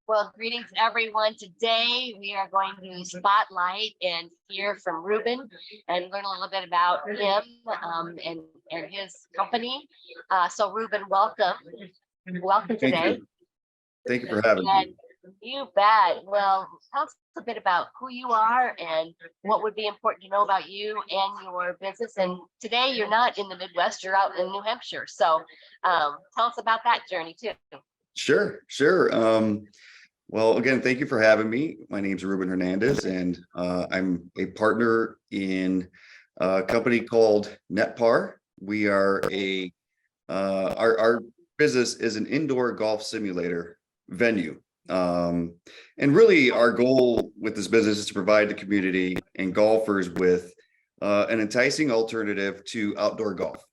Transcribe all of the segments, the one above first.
Well, greetings everyone. Today we are going to spotlight and hear from Ruben and learn a little bit about him and his company. So Ruben, welcome. Welcome Thank today. you. Thank you for having And me. you bet. Well, tell us a bit about who you are and what would be important to know about you and your business. And today you're not in the Midwest, you're out in New Hampshire. So tell us about that journey too. Sure. Well, again, thank you for having me. My name's Ruben Hernandez, and I'm a partner in a company called NetPar. We are our business is an indoor golf simulator venue. And really our goal with this business is to provide the community and golfers with an enticing alternative to outdoor golf,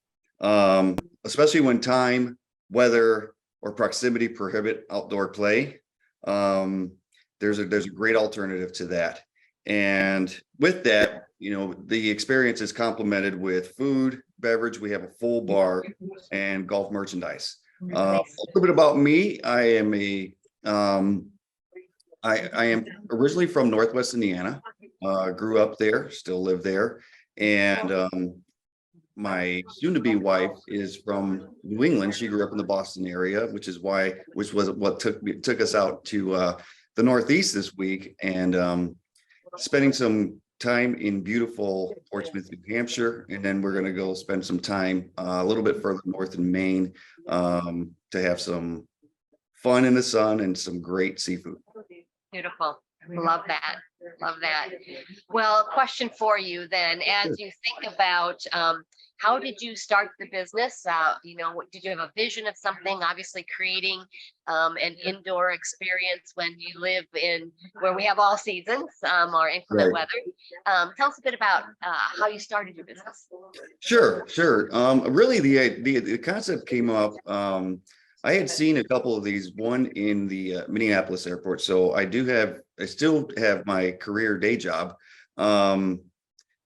especially when time, weather, or proximity prohibit outdoor play. There's a great alternative to that. And with that, the experience is complemented with food, beverage. We have a full bar and golf merchandise. A little bit about me. I am originally from Northwest Indiana. Grew up there, still live there. And my soon-to-be wife is from New England. She grew up in the Boston area, which was what took us out to the Northeast this week, and spending some time in beautiful Portsmouth, New Hampshire, and then we're going to go spend some time a little bit further north in Maine to have some fun in the sun and some great seafood. Beautiful. Love that. Love that. Well, question for you then, as you think about how did you start the business? Did you have a vision of something? Obviously, creating an indoor experience when you live in where we have all seasons or inclement weather. Tell us a bit about how you started your business. Sure. Really, the concept came up. I had seen a couple of these, one in the Minneapolis airport. So I still have my career day job,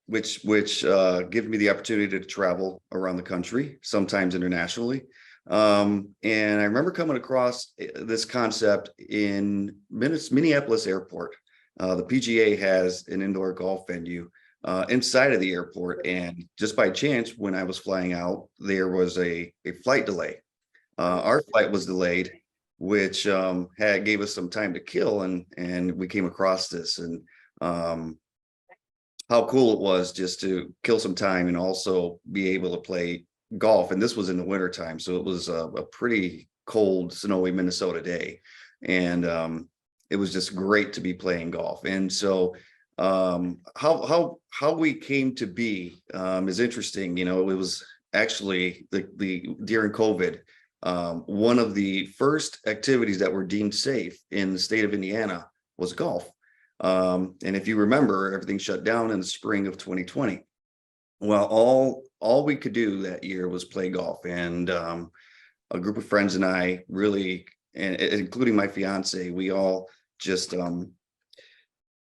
which gives me the opportunity to travel around the country, sometimes internationally. And I remember coming across this concept in Minneapolis airport. The PGA has an indoor golf venue inside of the airport. And just by chance, when I was flying out, there was a flight delay. Our flight was delayed, which gave us some time to kill, and we came across this, and how cool it was just to kill some time and also be able to play golf. And this was in the wintertime, so it was a pretty cold, snowy Minnesota day, and it was just great to be playing golf. And so how we came to be is interesting. It was actually during COVID. One of the first activities that were deemed safe in the state of Indiana was golf. And if you remember, everything shut down in the spring of 2020. Well, all we could do that year was play golf. And a group of friends and I really, and including my fiance, we all just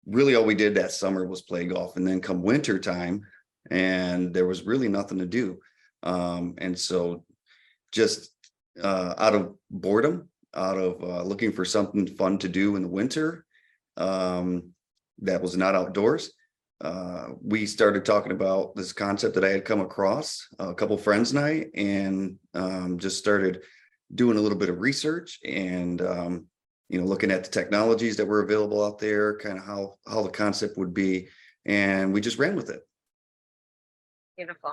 really all we did that summer was play golf. And then come winter time, and there was really nothing to do. And so just out of boredom, out of looking for something fun to do in the winter that was not outdoors, we started talking about this concept that I had come across, a couple friends and I, and just started doing a little bit of research and looking at the technologies that were available out there, kind of how the concept would be, and we just ran with it. Beautiful.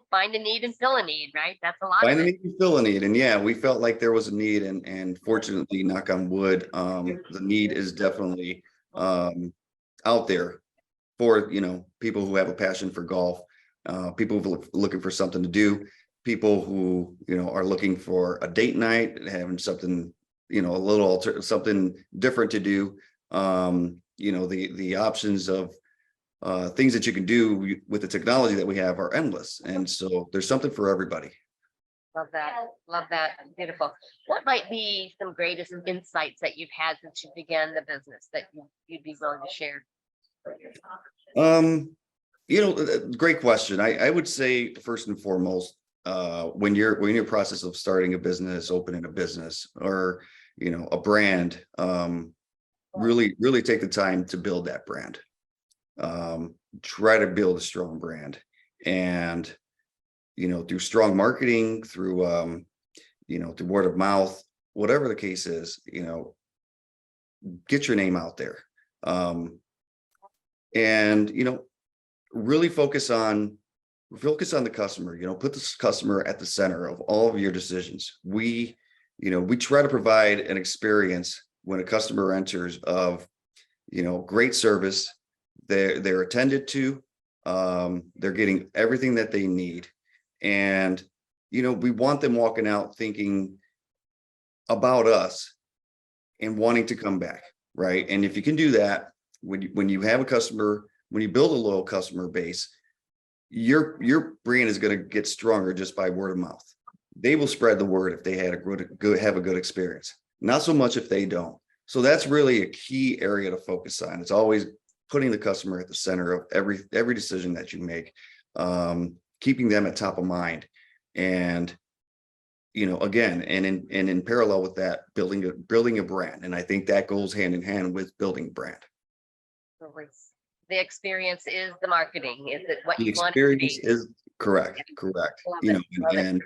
Find a need and fill a need, right? That's a lot. Find a need and fill a need. And yeah, we felt like there was a need, and fortunately, knock on wood, the need is definitely out there for people who have a passion for golf, people who are looking for something to do, people who are looking for a date night, having something something different to do. The options of things that you can do with the technology that we have are endless. And so there's something for everybody. Love that. Love that. Beautiful. What might be some greatest insights that you've had since you began the business that you'd be willing to share? Great question. I would say first and foremost, when you're in your process of starting a business, opening a business, or a brand, really take the time to build that brand. Try to build a strong brand, and, through strong marketing, through, through word of mouth, whatever the case is, get your name out there. And, really focus on the customer, put the customer at the center of all of your decisions. We try to provide an experience when a customer enters of, great service. They're attended to, they're getting everything that they need. And, we want them walking out thinking about us and wanting to come back. Right. And if you can do that, when you have a customer, when you build a loyal customer base, your brand is going to get stronger just by word of mouth. They will spread the word if they had have a good experience. Not so much if they don't. So that's really a key area to focus on. It's always putting the customer at the center of every decision that you make, keeping them at top of mind. And, again, and in parallel with that, building a brand. And I think that goes hand in hand with building a brand. The experience is the marketing. Is it what The you want it to experience be? is correct. Love it.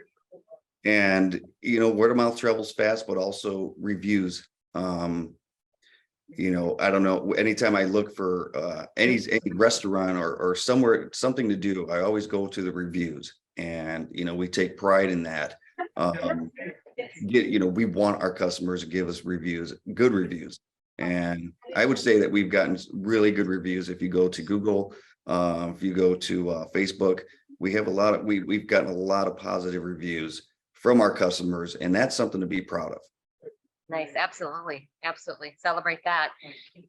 And word of mouth travels fast, but also reviews. I don't know, anytime I look for any restaurant or somewhere, something to do, I always go to the reviews. And we take pride in that. We want our customers to give us good reviews. And I would say that we've gotten really good reviews. If you go to Google, if you go to Facebook, we've gotten a lot of positive reviews from our customers, and that's something to be proud of. Nice. Absolutely. Celebrate that.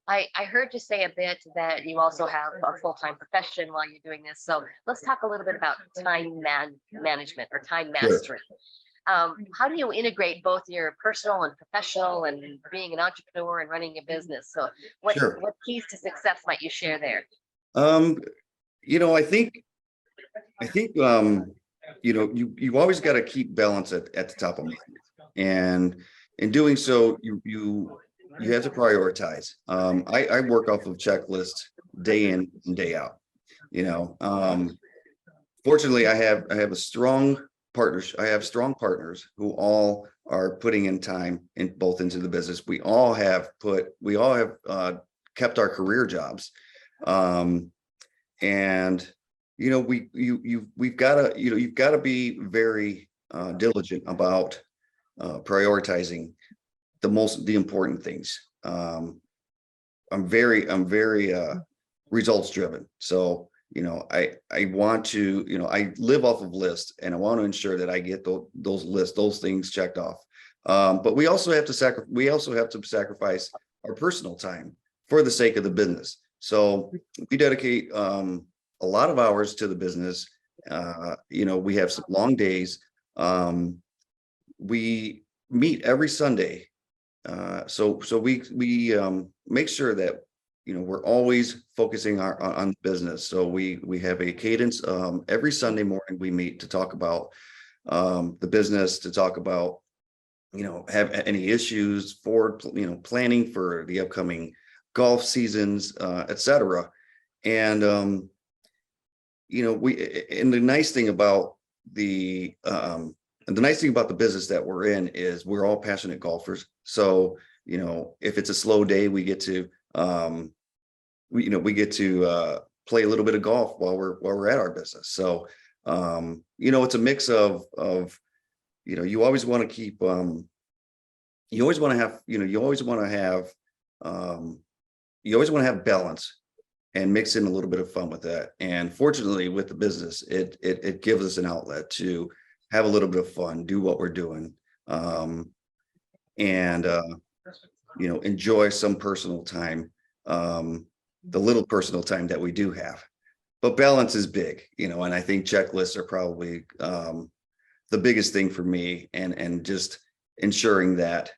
I heard you say a bit that you also have a full-time profession while you're doing this. So let's talk a little bit about time management or time mastery. How do you integrate both your personal and professional and being an entrepreneur and running a business? So what keys to success might you share there? I think you always got to keep balance at the top of mind. And in doing so, you have to prioritize. I work off of checklists day in and day out. Fortunately, I have a strong partners. I have strong partners who all are putting in time into the business. We all have kept our career jobs. And you've got to be very diligent about prioritizing the important things. I'm very results driven. So I want to, I live off of lists, and I want to ensure that I get those things checked off. But we also have to sacrifice our personal time for the sake of the business. So we dedicate a lot of hours to the business. We have some long days. We meet every Sunday. So we make sure that we're always focusing on business. So we have a cadence. Every Sunday morning we meet to talk about the business, to talk about have any issues, forward planning for the upcoming golf seasons, etc. And and the nice thing about the business that we're in is we're all passionate golfers. So if it's a slow day, we get to play a little bit of golf while we're at our business. So it's a mix of you always want to keep you always want to have balance and mix in a little bit of fun with that. And fortunately, with the business, it gives us an outlet to have a little bit of fun, do what we're doing, and enjoy some personal time, the little personal time that we do have. But balance is big, and I think checklists are probably the biggest thing for me, and just ensuring that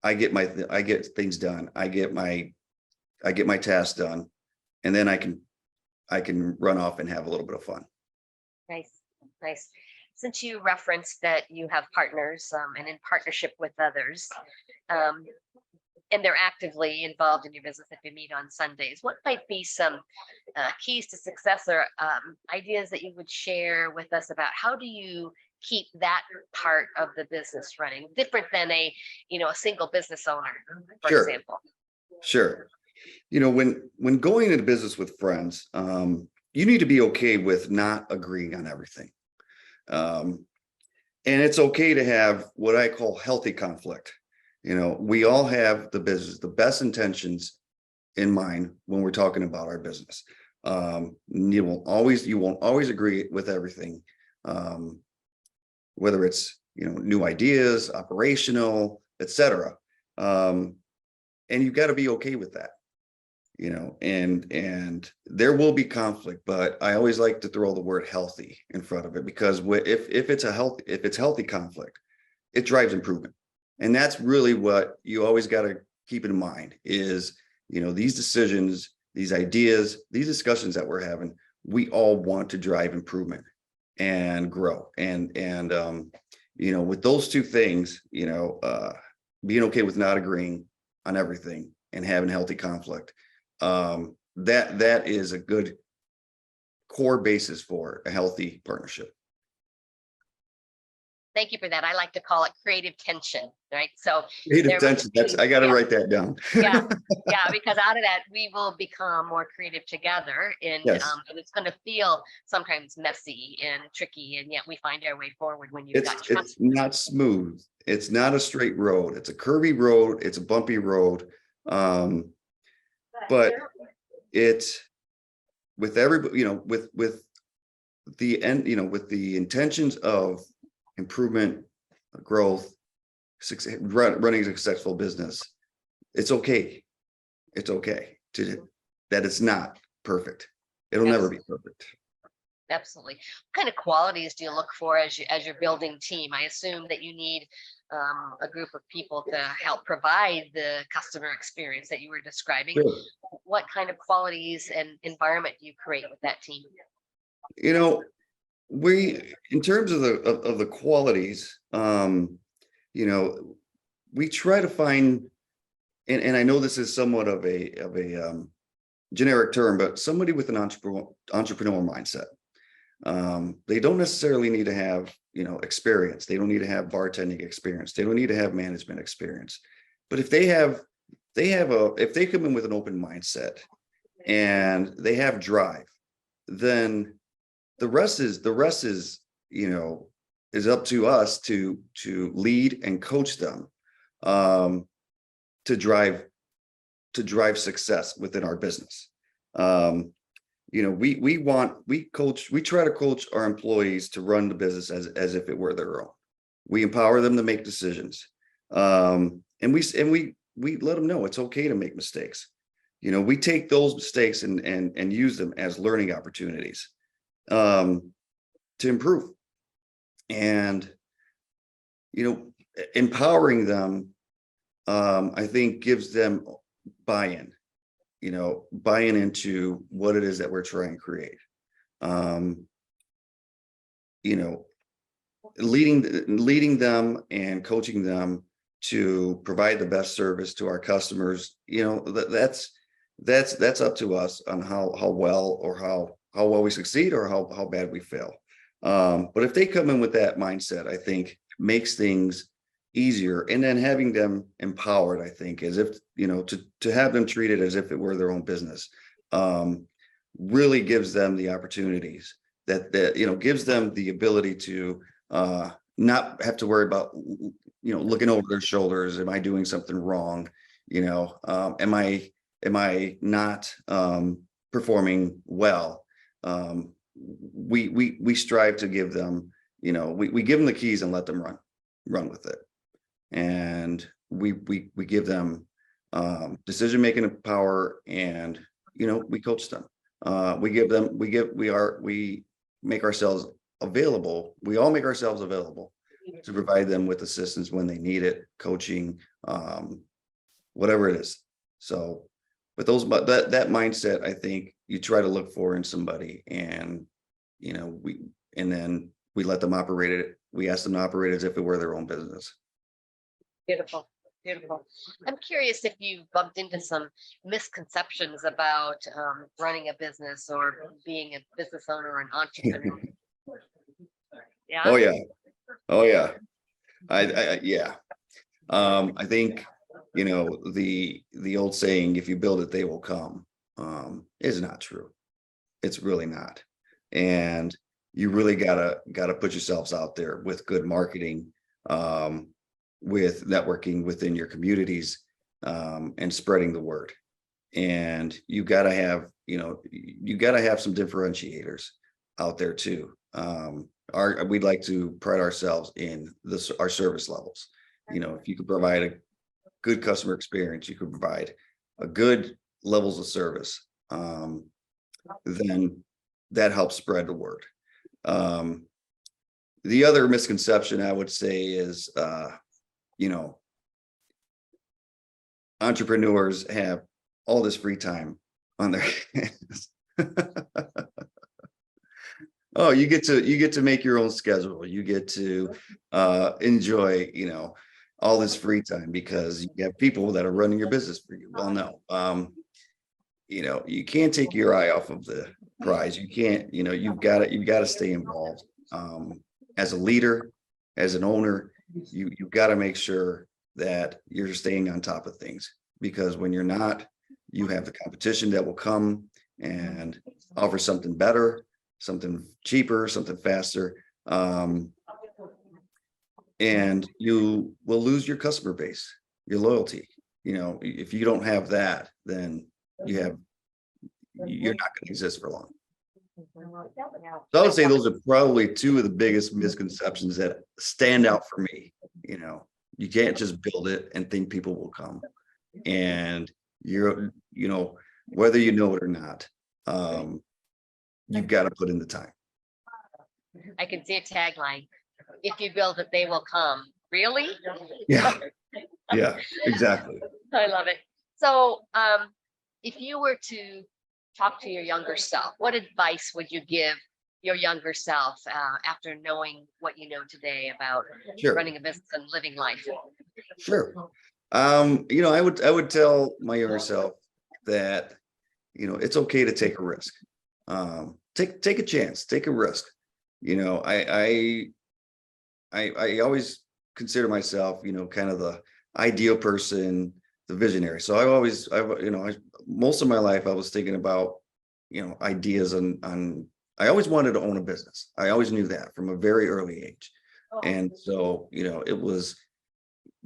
I get things done, I get my tasks done, and then I can run off and have a little bit of fun. Nice. since you referenced that you have partners and in partnership with others, um, and they're actively involved in your business if you meet on Sundays, what might be some keys to success or ideas that you would share with us about how do you keep that part of the business running different than a a single business owner, for Sure, example? sure. When going into business with friends, you need to be okay with not agreeing on everything. Um, and it's okay to have what I call healthy conflict. We all have the best intentions in mind when we're talking about our business. You won't always agree with everything, whether it's, new ideas, operational, etc. And you've got to be okay with that. And there will be conflict, but I always like to throw the word healthy in front of it, because if it's healthy conflict, it drives improvement. And that's really what you always got to keep in mind is, these decisions, these ideas, these discussions that we're having, we all want to drive improvement and grow. And with those two things, being okay with not agreeing on everything and having healthy conflict, that is a good core basis for a healthy partnership. Thank you for that. I like to call it creative tension, right? So Creative tension. I got to yeah, write that down. yeah, yeah, because out of that we will become more creative together, Yes. and it's going to feel sometimes messy and tricky, and yet we find our way forward when you've got It's trust. not smooth. It's not a straight road. It's a curvy road. It's a bumpy road. But it's with everybody, with the end, with the intentions of improvement, growth, running a successful business. It's okay. It's okay that it's not perfect. It'll never be perfect. Absolutely. What kind of qualities do you look for as you're building team? I assume that you need a group of people to help provide the customer experience that you were describing. Sure. What kind of qualities and environment do you create with that team? We, in terms of the qualities, we try to find, and I know this is somewhat of a generic term, but somebody with an entrepreneurial mindset. They don't necessarily need to have, experience. They don't need to have bartending experience. They don't need to have management experience. But if if they come in with an open mindset and they have drive, then the rest is up to us to lead and coach them, to drive success within our business. We try to coach our employees to run the business as if it were their own. We empower them to make decisions. And we let them know it's okay to make mistakes. We take those mistakes and use them as learning opportunities, to improve. And, empowering them, I think gives them buy-in into what it is that we're trying to create. Leading them and coaching them to provide the best service to our customers. That's up to us on how well or how well we succeed or how bad we fail. But if they come in with that mindset, I think makes things easier. And then having them empowered, I think, as if, to have them treated as if it were their own business, really gives them the opportunities that gives them the ability to not have to worry about, looking over their shoulders. Am I doing something wrong? Am I not performing well? We strive to give them, we give them the keys and let them run with it. And we give them decision-making power, and, we coach them. We make ourselves available. We all make ourselves available to provide them with assistance when they need it, coaching, whatever it is. So, but that mindset, I think you try to look for in somebody, and, then we let them operate it. We ask them to operate as if it were their own business. Beautiful. Beautiful. I'm curious if you bumped into some misconceptions about running a business or being a business owner or an entrepreneur. Yeah. Oh yeah. Oh yeah. Yeah. I think, you know, the old saying, if you build it, they will come, is not true. It's really not. And you really gotta put yourselves out there with good marketing, with networking within your communities, and spreading the word. And you gotta have, you know, you gotta have some differentiators out there too. We'd like to pride ourselves in this, our service levels. You know, if you could provide a good customer experience, you could provide a good levels of service, then that helps spread the word. The other misconception I would say is, you know, entrepreneurs have all this free time on their hands. Oh, you get to make your own schedule. You get to enjoy, you know, all this free time because you have people that are running your business for you. Well, no, you know, you can't take your eye off of the prize. You can't, you know, you've got to stay involved. As a leader, as an owner, you've got to make sure that you're staying on top of things, because when you're not, you have the competition that will come and offer something better, something cheaper, something faster. And you will lose your customer base, your loyalty. You know, if you don't have that, then you're not going to exist for long. So I would say those are probably two of the biggest misconceptions that stand out for me. You know, you can't just build it and think people will come. And you know, whether you know it or not, you've got to put in the time. I can see a tagline. If you build it, they will come. Really? Yeah. Yeah, exactly. I love it. So if you were to talk to your younger self, what advice would you give your younger self after knowing what you know today about Sure. running a business and living life? Sure. You know, I would tell my younger self that, you know, it's okay to take a risk. Take a chance, take a risk. You know, I always consider myself, you know, kind of the ideal person, the visionary. So most of my life I was thinking about, you know, ideas on I always wanted to own a business. I always knew that from a very early age. And so, you know, it was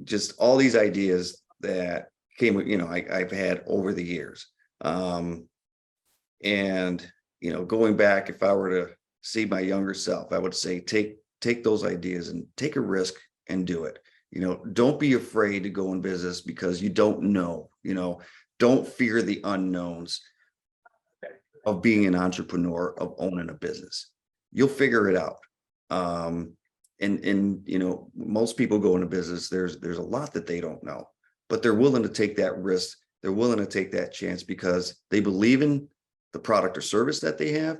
just all these ideas that came, you know, I've had over the years. And, you know, going back, if I were to see my younger self, I would say, take those ideas and take a risk and do it. You know, don't be afraid to go in business because you don't know, you know, don't fear the unknowns of being an entrepreneur, of owning a business. You'll figure it out. And you know, most people go into business, there's a lot that they don't know, but they're willing to take that risk. They're willing to take that chance because they believe in the product or service that they have,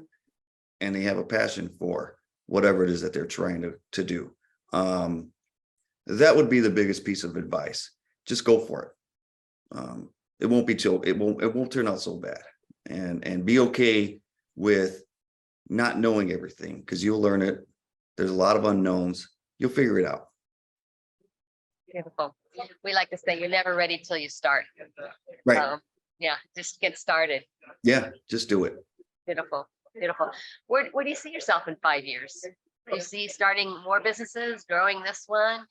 and they have a passion for whatever it is that they're trying to do. That would be the biggest piece of advice. Just go for it. It won't turn out so bad, and be okay with not knowing everything, because you'll learn it. There's a lot of unknowns. You'll figure it out. Beautiful. We like to say you're never ready till you start. Right. Yeah, just get started. Yeah, just do it. Beautiful. Beautiful. Where do you see yourself in 5 years? Do you see starting more businesses, growing this one?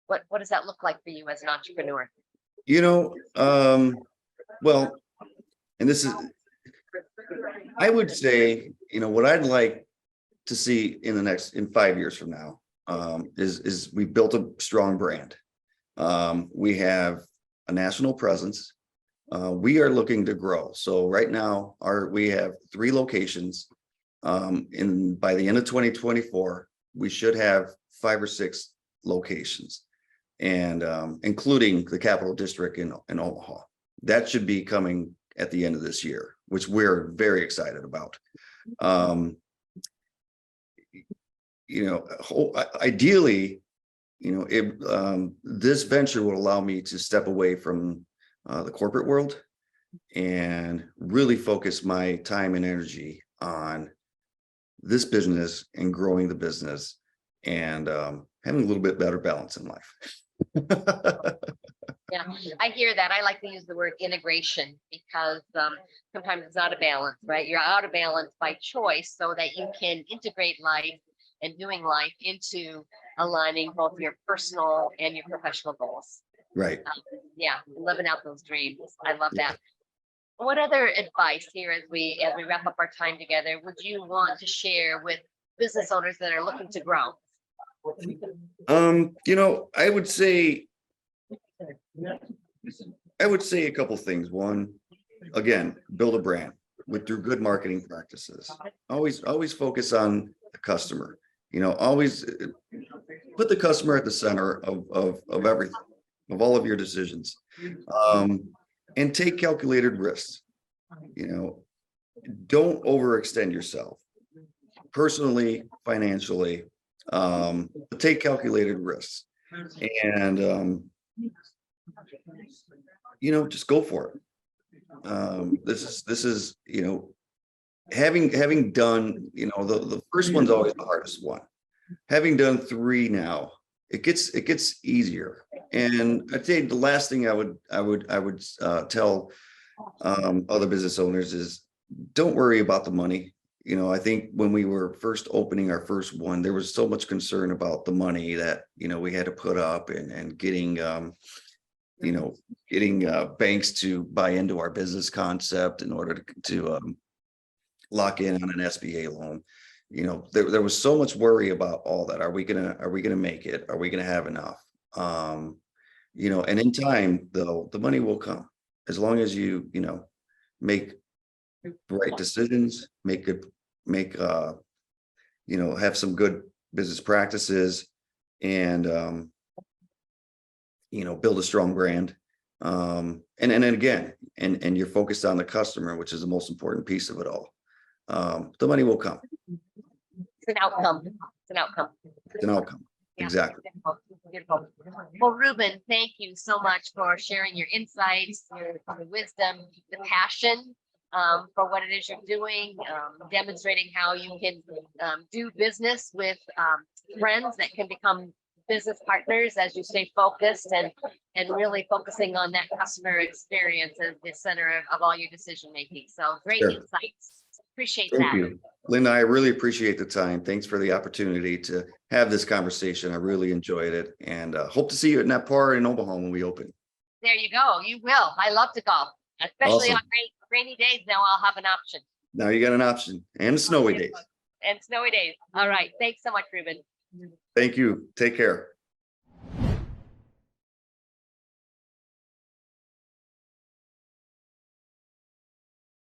What does that look like for you as an entrepreneur? You know, well, and this is, I would say, you know, what I'd like to see in 5 years from now, is we built a strong brand. We have a national presence. We are looking to grow. So right now we have 3 locations. By the end of 2024, we should have 5 or 6 locations, and including the Capital District in Omaha. That should be coming at the end of this year, which we're very excited about. ideally, this venture will allow me to step away from the corporate world and really focus my time and energy on this business and growing the business and having a little bit better balance in life. Yeah, I hear that. I like to use the word integration because sometimes it's not a balance, right? You're out of balance by choice so that you can integrate life and doing life into aligning both your personal and your professional goals. Right. Yeah, living out those dreams. I love that. What other advice here as we wrap up our time together would you want to share with business owners that are looking to grow? I would say a couple things. One, again, build a brand through good marketing practices. Always focus on the customer. Always put the customer at the center of everything, of all of your decisions, and take calculated risks. Don't overextend yourself personally, financially, but take calculated risks and just go for it. This is having done, the first one's always the hardest one. Having done 3 now, it gets easier. And I'd say the last thing I would tell other business owners is don't worry about the money. I think when we were first opening our first one, there was so much concern about the money that we had to put up and getting banks to buy into our business concept in order to lock in on an SBA loan. There was so much worry about all that. Are we gonna make it? Are we gonna have enough? And in time, though, the money will come as long as you make the right decisions, have some good business practices, and build a strong brand. And then again, and you're focused on the customer, which is the most important piece of it all. The money will come. It's an outcome. It's an outcome. It's an outcome. Yeah. Exactly. Beautiful. Well, Ruben, thank you so much for sharing your insights, your wisdom, the passion for what it is you're doing, demonstrating how you can do business with friends that can become business partners as you stay focused and really focusing on that customer experience as the center of all your decision making. So great Sure. insights. Appreciate Thank that. you, Linda. I really appreciate the time. Thanks for the opportunity to have this conversation. I really enjoyed it, and hope to see you at NetPar in Omaha when we open. There you go. You will. I love to golf, especially Awesome. on rainy days. Now I'll have an option. Now you got an option, and snowy days. And snowy days. All right. Thanks so much, Ruben. Thank you. Take care.